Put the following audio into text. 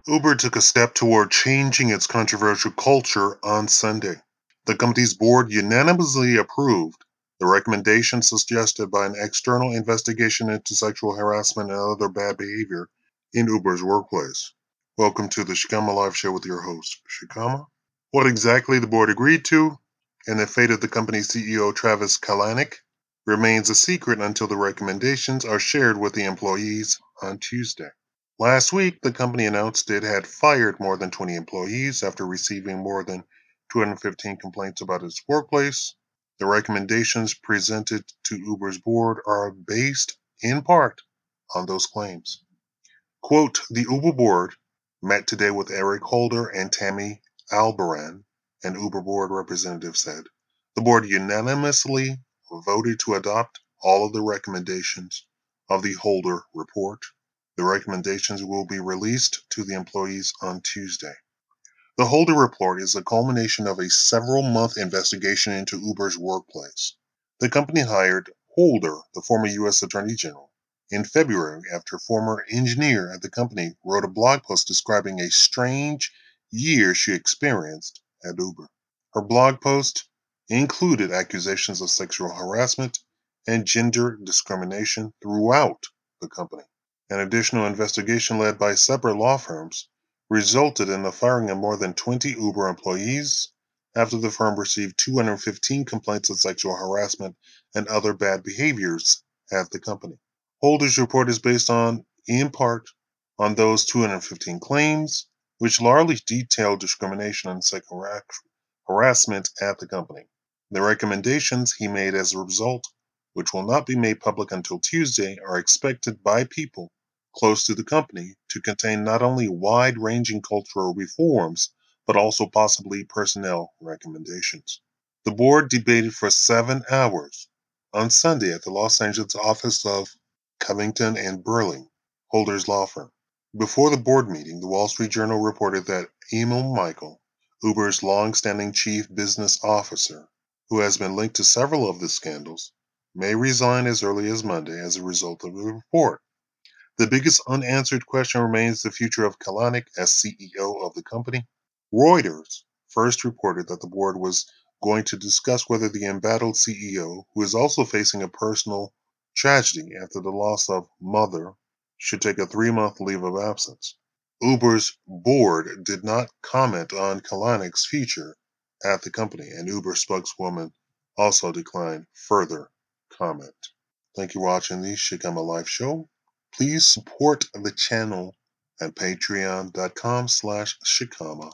Uber took a step toward changing its controversial culture on Sunday. The company's board unanimously approved the recommendation suggested by an external investigation into sexual harassment and other bad behavior in Uber's workplace. Welcome to the Shakaama Live Show with your host, Shakaama. What exactly the board agreed to, and the fate of the company's CEO Travis Kalanick, remains a secret until the recommendations are shared with the employees on Tuesday. Last week, the company announced it had fired more than 20 employees after receiving more than 215 complaints about its workplace. The recommendations presented to Uber's board are based, in part, on those claims. Quote, the Uber board met today with Eric Holder and Tammy Albarrán, an Uber board representative said. The board unanimously voted to adopt all of the recommendations of the Holder report. The recommendations will be released to the employees on Tuesday. The Holder report is the culmination of a several-month investigation into Uber's workplace. The company hired Holder, the former U.S. Attorney General, in February after a former engineer at the company wrote a blog post describing a strange year she experienced at Uber. Her blog post included accusations of sexual harassment and gender discrimination throughout the company. An additional investigation led by separate law firms resulted in the firing of more than 20 Uber employees after the firm received 215 complaints of sexual harassment and other bad behaviors at the company. Holder's report is based in part, on those 215 claims, which largely detail discrimination and sexual harassment at the company. The recommendations he made as a result, which will not be made public until Tuesday, are expected by people close to the company to contain not only wide-ranging cultural reforms, but also possibly personnel recommendations. The board debated for 7 hours on Sunday at the Los Angeles office of Covington and Burling, Holder's law firm. Before the board meeting, the Wall Street Journal reported that Emil Michael, Uber's long-standing chief business officer, who has been linked to several of the scandals, may resign as early as Monday as a result of the report. The biggest unanswered question remains the future of Kalanick as CEO of the company. Reuters first reported that the board was going to discuss whether the embattled CEO, who is also facing a personal tragedy after the loss of mother, should take a 3-month leave of absence. Uber's board did not comment on Kalanick's future at the company, and Uber spokeswoman also declined further comment. Thank you for watching the Shakaama Live Show. Please support the channel at patreon.com/Shakaama.